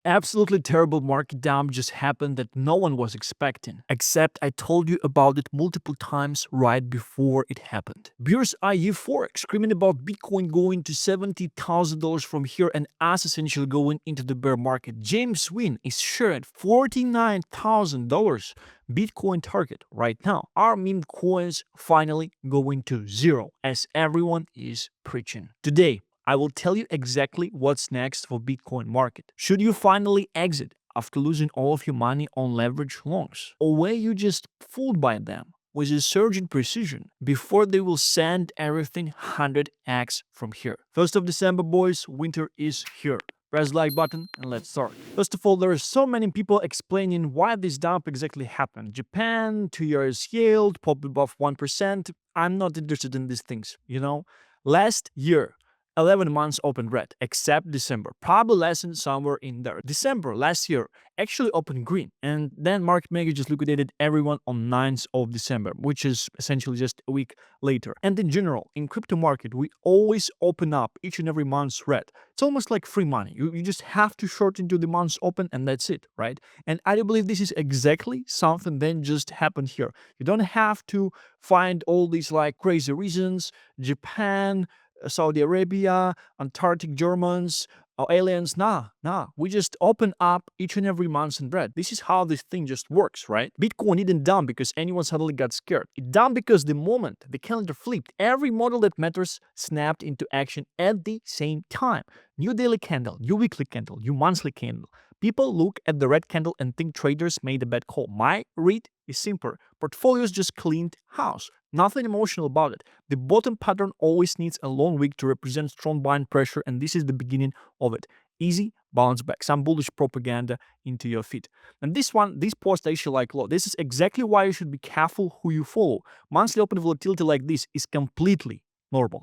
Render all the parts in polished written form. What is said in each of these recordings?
Absolutely terrible market dump just happened that no one was expecting. Except I told you about it multiple times right before it happened. Bears are euphoric, screaming about Bitcoin going to $70,000 from here and us essentially going into the bear market. James Wynn is sharing $49,000 Bitcoin target right now. Our meme coins finally going to zero as everyone is preaching. Today, I will tell you exactly what's next for Bitcoin market. Should you finally exit after losing all of your money on leverage longs? Or were you just fooled by them with a surge in precision before they will send everything 100x from here? 1st of December, boys, winter is here. Press the like button and let's start. First of all, there are so many people explaining why this dump exactly happened. Japan, 2 years yield, pop above 1%. I'm not interested in these things, you know? Last year, 11 months opened red, except December. Probably lesson somewhere in there. December last year actually opened green, and then market maker just liquidated everyone on 9th of December, which is essentially just a week later. And in general, in crypto market, we always open up each and every month's red. It's almost like free money. You just have to short into the months open, and that's it, right? And I do believe this is exactly something that just happened here. You don't have to find all these like crazy reasons. Japan, Saudi Arabia, Antarctic Germans, aliens. Nah. We just open up each and every month and bread. This is how this thing just works, right? Bitcoin didn't dump because anyone suddenly got scared. It dumped because the moment the calendar flipped, every model that matters snapped into action at the same time. New daily candle, new weekly candle, new monthly candle. People look at the red candle and think traders made a bad call. My read is simple. Portfolios just cleaned house. Nothing emotional about it. The bottom pattern always needs a long wick to represent strong buying pressure, and this is the beginning of it. Easy bounce back, some bullish propaganda into your feed. And this post actually like low. This is exactly why you should be careful who you follow. Monthly open volatility like this is completely normal.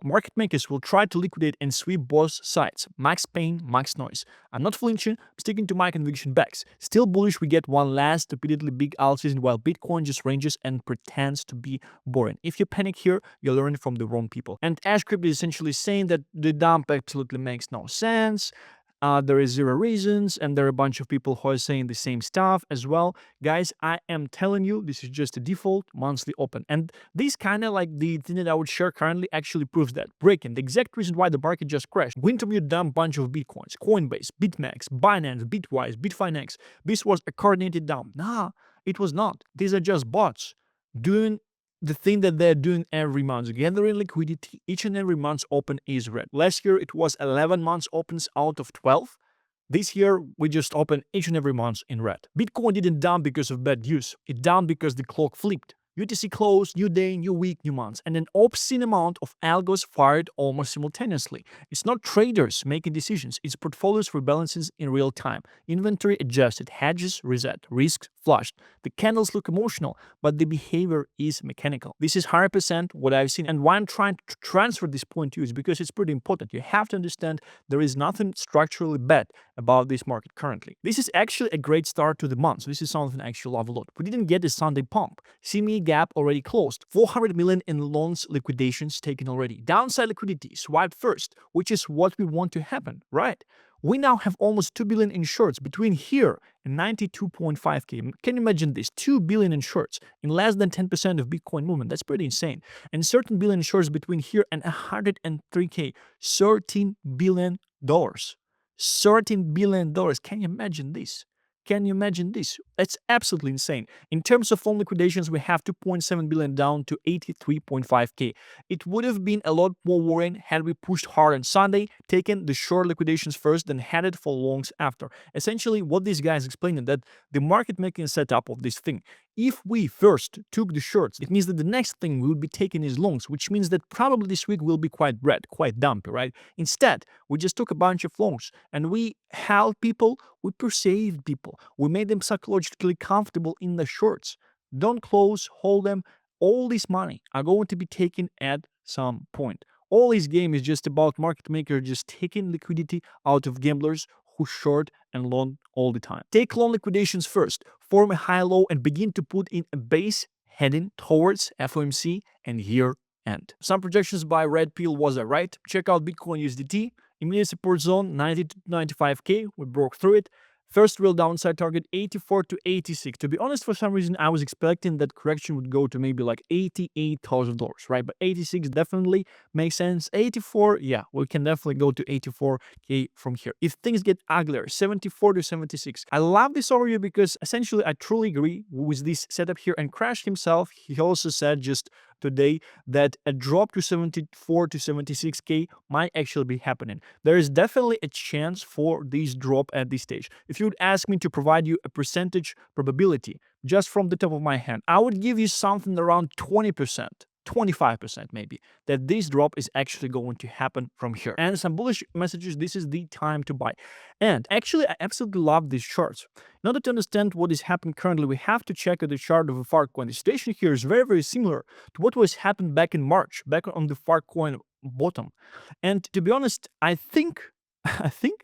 Market makers will try to liquidate and sweep both sides. Max pain, max noise. I'm not flinching, I'm sticking to my conviction backs. Still bullish, we get one last repeatedly big alt season while Bitcoin just ranges and pretends to be boring. If you panic here, you're learning from the wrong people. And Ash Crypto is essentially saying that the dump absolutely makes no sense. There is zero reasons, and there are a bunch of people who are saying the same stuff as well. Guys, I am telling you, this is just a default monthly open. And this kind of like the thing that I would share currently actually proves that. Breaking, the exact reason why the market just crashed. Wintermute dumped bunch of Bitcoins, Coinbase, BitMEX, Binance, Bitwise, Bitfinex. This was a coordinated dump. Nah, it was not. These are just bots doing the thing that they're doing every month, gathering liquidity. Each and every month's open is red. Last year it was 11 months opens out of 12. This year we just open each and every month in red. Bitcoin didn't dump because of bad news. It dumped because the clock flipped. UTC closed, new day, new week, new months, and an obscene amount of algos fired almost simultaneously. It's not traders making decisions, it's portfolios rebalances in real time. Inventory adjusted, hedges reset, risks flushed. The candles look emotional, but the behavior is mechanical. This is 100% what I've seen, and why I'm trying to transfer this point to you is because it's pretty important. You have to understand there is nothing structurally bad about this market currently. This is actually a great start to the month. So this is something I actually love a lot. We didn't get a Sunday pump. CME gap already closed. 400 million in loans liquidations taken already. Downside liquidity swiped first, which is what we want to happen, right? We now have almost 2 billion in shorts between here and 92.5k. Can you imagine this? 2 billion in shorts in less than 10% of Bitcoin movement. That's pretty insane. And certain billion shorts between here and 103k. $13 billion. $13 billion. Can you imagine this? Can you imagine this? That's absolutely insane. In terms of loan liquidations, we have 2.7 billion down to 83.5k. It would have been a lot more worrying had we pushed hard on Sunday, taken the short liquidations first, then headed for longs after. Essentially, what these guys explaining that the market making setup of this thing. If we first took the shorts, it means that the next thing we would be taking is longs, which means that probably this week will be quite red, quite dumpy, right? Instead, we just took a bunch of longs and we held people, we perceived people, we made them psychologically comfortable in the shorts. Don't close, hold them. All this money are going to be taken at some point. All this game is just about market maker just taking liquidity out of gamblers who short and long all the time. Take long liquidations first, form a high low and begin to put in a base heading towards FOMC and year end. Some projections by Red Pill was right. Check out Bitcoin USDT. Immediate support zone 90 to 95k. We broke through it. First real downside target 84 to 86. To be honest, for some reason I was expecting that correction would go to maybe like $88,000, right? But 86 definitely makes sense. 84, yeah, we can definitely go to 84k from here. If things get uglier, 74 to 76. I love this overview because essentially I truly agree with this setup here. And Crash himself, he also said just today that a drop to 74 to 76k might actually be happening. There is definitely a chance for this drop at this stage. If you would ask me to provide you a percentage probability just from the top of my hand, I would give you something around 20%. 25% maybe, that this drop is actually going to happen from here. And some bullish messages, this is the time to buy. And actually, I absolutely love these charts. In order to understand what is happening currently, we have to check the chart of a Farcoin. The situation here is very, very similar to what was happened back in March, back on the Farcoin bottom. And to be honest, I think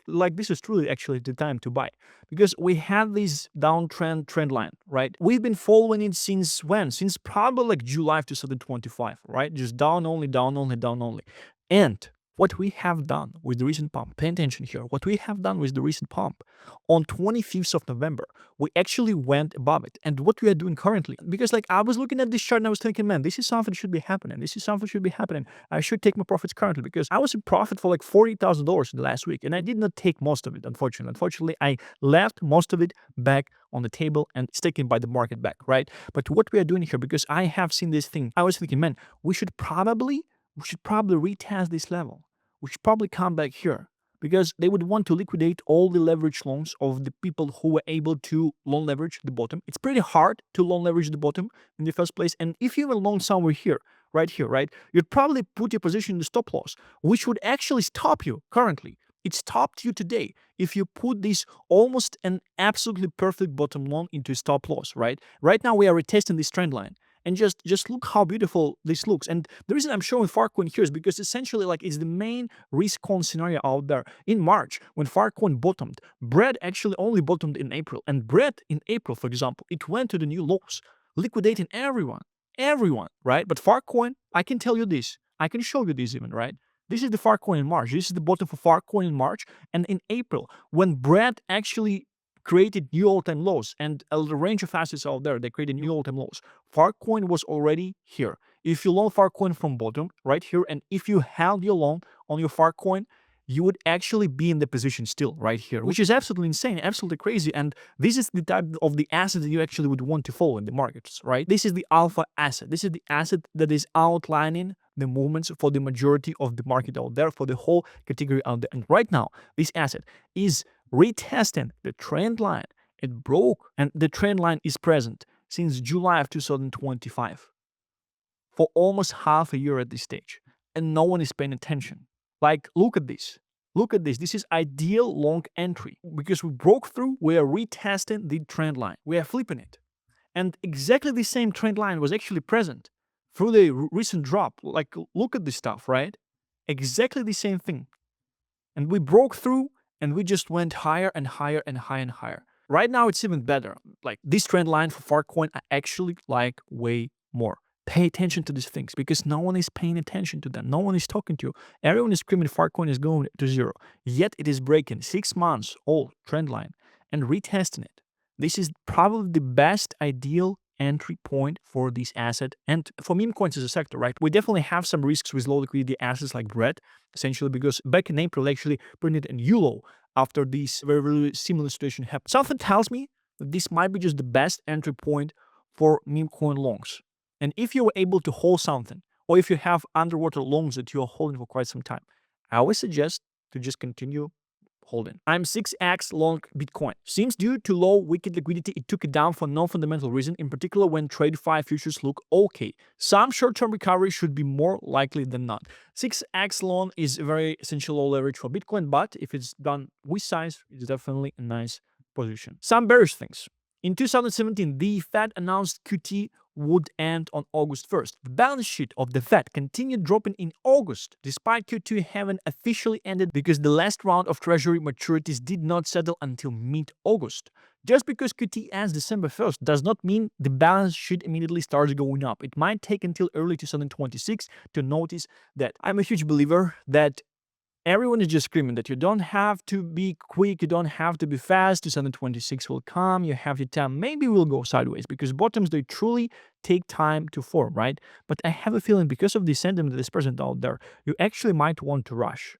like this is truly actually the time to buy, because we have this downtrend trend line, right? We've been following it since when? Since probably like July of 2025, right? Just down only, down only, down only. And what we have done with the recent pump, pay attention here, what we have done with the recent pump on 25th of November, we actually went above it. And what we are doing currently, because like I was looking at this chart and I was thinking, man, this is something that should be happening. This is something that should be happening. I should take my profits currently, because I was in profit for like $40,000 in the last week and I did not take most of it, unfortunately. Unfortunately, I left most of it back on the table and it's taken by the market back, right? But what we are doing here, because I have seen this thing, I was thinking, man, we should probably retest this level. We should probably come back here, because they would want to liquidate all the leverage loans of the people who were able to loan leverage the bottom. It's pretty hard to loan leverage the bottom in the first place. And if you were loan somewhere here, right, you'd probably put your position in the stop loss, which would actually stop you currently. It stopped you today if you put this almost an absolutely perfect bottom loan into a stop loss, right? Right now we are retesting this trend line. And just look how beautiful this looks. And the reason I'm showing Farcoin here is because essentially like it's the main risk-on scenario out there. In March, when Farcoin bottomed, bread actually only bottomed in April. And bread in April, for example, it went to the new lows, liquidating everyone, right? But Farcoin, I can tell you this, I can show you this even, right? This is the Farcoin in March. This is the bottom for Farcoin in March. And in April, when bread actually created new all-time lows, and a range of assets out there, they created new all-time lows. Farcoin was already here. If you loan Farcoin from bottom, right here, and if you held your loan on your Farcoin, you would actually be in the position still right here, which is absolutely insane, absolutely crazy. And this is the type of the asset that you actually would want to follow in the markets, right? This is the alpha asset. This is the asset that is outlining the movements for the majority of the market out there, for the whole category out there. And right now, this asset is retesting the trend line. It broke, and the trend line is present since July of 2025 for almost half a year at this stage, and no one is paying attention. Like, look at this. Look at this. This is ideal long entry, because we broke through. We are retesting the trend line. We are flipping it, and exactly the same trend line was actually present through the recent drop. Like, look at this stuff, right? Exactly the same thing, and we broke through. And we just went higher and higher and higher and higher. Right now, it's even better. Like, this trend line for Farcoin, I actually like way more. Pay attention to these things, because no one is paying attention to them. No one is talking to you. Everyone is screaming Farcoin is going to zero. Yet it is breaking 6 months old trend line and retesting it. This is probably the best ideal entry point for this asset and for meme coins as a sector, right? We definitely have some risks with low liquidity assets like bread, essentially because back in April, actually printed a new low after this very, very similar situation happened. Something tells me that this might be just the best entry point for meme coin longs. And if you were able to hold something, or if you have underwater longs that you are holding for quite some time, I always suggest to just continue holding. I'm 6x long Bitcoin. Seems due to low wicked liquidity, it took it down for no fundamental reason, in particular when TradeFi futures look okay. Some short-term recovery should be more likely than not. 6x long is a very essential low leverage for Bitcoin, but if it's done with size, it's definitely a nice position. Some bearish things. In 2017, the Fed announced QT would end on August 1st. The balance sheet of the Fed continued dropping in August, despite Q2 having officially ended because the last round of Treasury maturities did not settle until mid-August. Just because QT ends December 1st does not mean the balance sheet immediately starts going up. It might take until early 2026 to notice that. I'm a huge believer that everyone is just screaming that you don't have to be quick, you don't have to be fast, 2026 will come, you have your time, maybe we'll go sideways because bottoms, they truly take time to form, right? But I have a feeling because of the sentiment that is present out there, you actually might want to rush.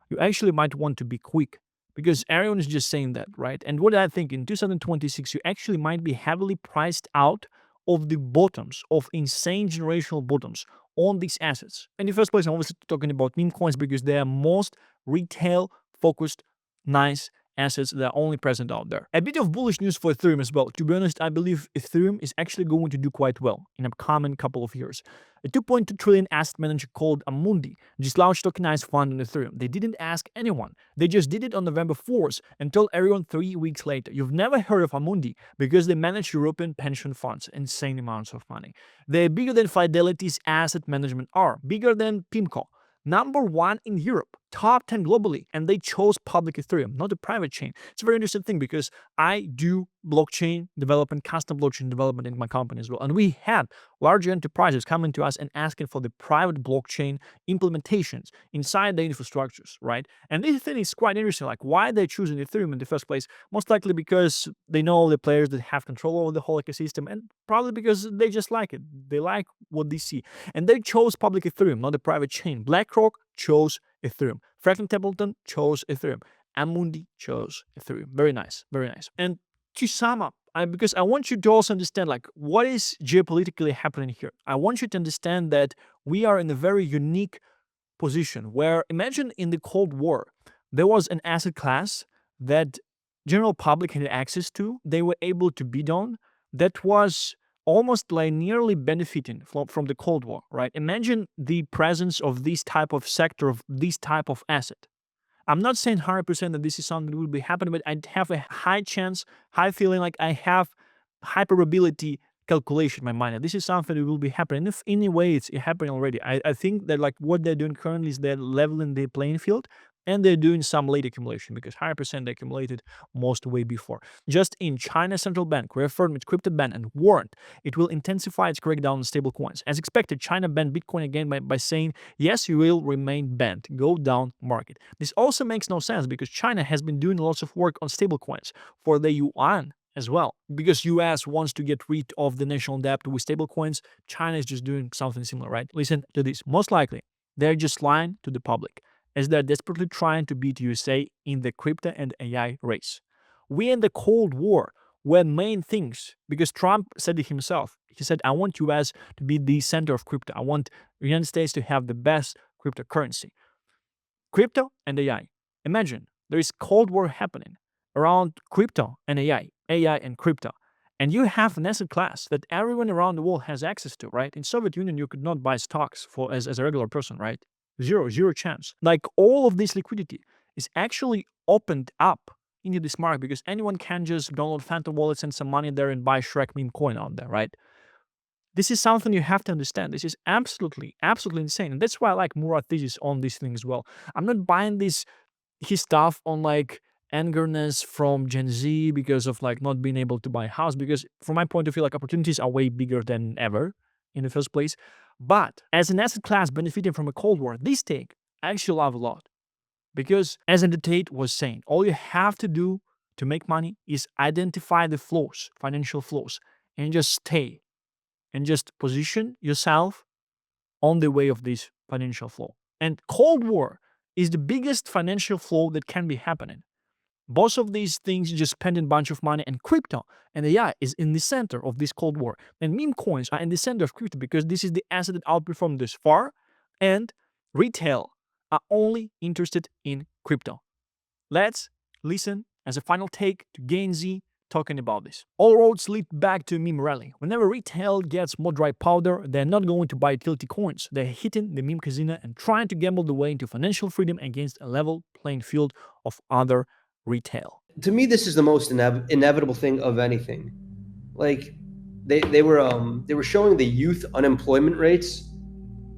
You actually might want to be quick because everyone is just saying that, right? And what I think in 2026, you actually might be heavily priced out of the bottoms, of insane generational bottoms on these assets. In the first place, I'm obviously talking about meme coins because they are most retail focused, nice assets that are only present out there. A bit of bullish news for Ethereum as well. To be honest, I believe Ethereum is actually going to do quite well in a upcoming couple of years. A 2.2 trillion asset manager called Amundi just launched tokenized fund on Ethereum. They didn't ask anyone. They just did it on November 4th and told everyone 3 weeks later. You've never heard of Amundi because they manage European pension funds, insane amounts of money. They're bigger than Fidelity's asset management arm, bigger than PIMCO. Number 1 in Europe, top 10 globally, and they chose public Ethereum, not a private chain. It's a very interesting thing because I do blockchain development, custom blockchain development in my company as well. And we had large enterprises coming to us and asking for the private blockchain implementations inside the infrastructures, right? And this thing is quite interesting, like why they're choosing Ethereum in the first place. Most likely because they know all the players that have control over the whole ecosystem, and probably because they just like it. They like what they see. And they chose public Ethereum, not a private chain. BlackRock chose Ethereum. Franklin Templeton chose Ethereum. Amundi chose Ethereum. Very nice, very nice. And to sum up, because I want you to also understand like what is geopolitically happening here. I want you to understand that we are in a very unique position where imagine in the Cold War, there was an asset class that general public had access to, they were able to bid on, that was almost linearly benefiting from the Cold War, right? Imagine the presence of this type of sector, of this type of asset. I'm not saying 100% that this is something that will be happening, but I have a high chance, high feeling like I have high probability calculation in my mind. And this is something that will be happening. If anyway it's happening already, I think that like what they're doing currently is they're leveling the playing field and they're doing some late accumulation because 100% they accumulated most way before. Just in China's central bank reaffirmed its crypto ban and warned it will intensify its crackdown on stablecoins. As expected, China banned Bitcoin again by saying, yes, you will remain banned. Go down market. This also makes no sense because China has been doing lots of work on stablecoins for the yuan as well. Because US wants to get rid of the national debt with stablecoins, China is just doing something similar, right? Listen to this. Most likely, they're just lying to the public as they're desperately trying to beat USA in the crypto and AI race. We in the Cold War were main things because Trump said it himself. He said, I want US to be the center of crypto. I want the United States to have the best cryptocurrency. Crypto and AI. Imagine there is Cold War happening around crypto and AI and crypto. And you have an asset class that everyone around the world has access to, right? In Soviet Union, you could not buy stocks for as a regular person, right? Zero chance. Like all of this liquidity is actually opened up into this market because anyone can just download Phantom Wallet, send some money there and buy Shrek meme coin out there, right? This is something you have to understand. This is absolutely insane. And that's why I like Murat thesis on this thing as well. I'm not buying his stuff on like angerness from Gen Z because of like not being able to buy a house, because from my point of view, like opportunities are way bigger than ever in the first place. But as an asset class benefiting from a Cold War, this take I actually love a lot. Because as Andrew Tate was saying, all you have to do to make money is identify the flaws, financial flaws, and just stay and just position yourself on the way of this financial flow. And Cold War is the biggest financial flow that can be happening. Both of these things just spending a bunch of money, and crypto and AI is in the center of this Cold War. And meme coins are in the center of crypto because this is the asset that outperformed this far, and retail are only interested in crypto. Let's listen as a final take to Gainzy talking about this. All roads lead back to meme rally. Whenever retail gets more dry powder, they're not going to buy utility coins. They're hitting the meme casino and trying to gamble the way into financial freedom against a level playing field of other retail. To me, this is the most inevitable thing of anything. Like they were showing the youth unemployment rates,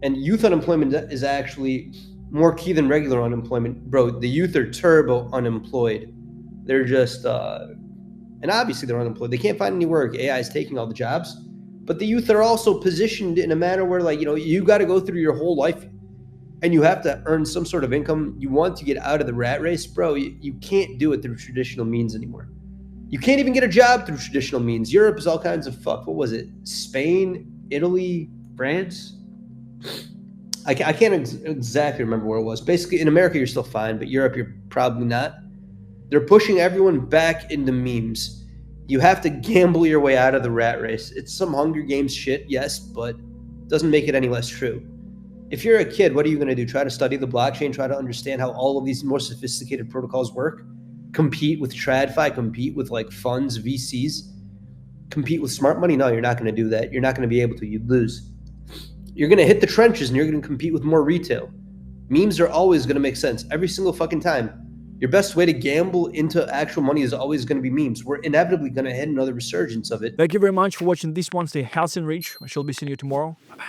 and youth unemployment is actually more key than regular unemployment, bro. The youth are turbo unemployed. They're just and obviously they're unemployed. They can't find any work. AI is taking all the jobs, but the youth are also positioned in a manner where, like, you got to go through your whole life. and you have to earn some sort of income, you want to get out of the rat race, bro, you can't do it through traditional means anymore. You can't even get a job through traditional means. Europe is all kinds of fuck. What was it? Spain, Italy, France? I can't exactly remember where it was. Basically, in America, you're still fine, but Europe, you're probably not. They're pushing everyone back into memes. You have to gamble your way out of the rat race. It's some Hunger Games shit, yes, but doesn't make it any less true. If you're a kid, what are you going to do? Try to study the blockchain, try to understand how all of these more sophisticated protocols work, compete with TradFi, compete with like funds, VCs, compete with smart money? No, you're not going to do that. You're not going to be able to. You'd lose. You're going to hit the trenches and you're going to compete with more retail. Memes are always going to make sense every single fucking time. Your best way to gamble into actual money is always going to be memes. We're inevitably going to hit another resurgence of it. Thank you very much for watching this one. Stay healthy and rich. I shall be seeing you tomorrow. Bye bye.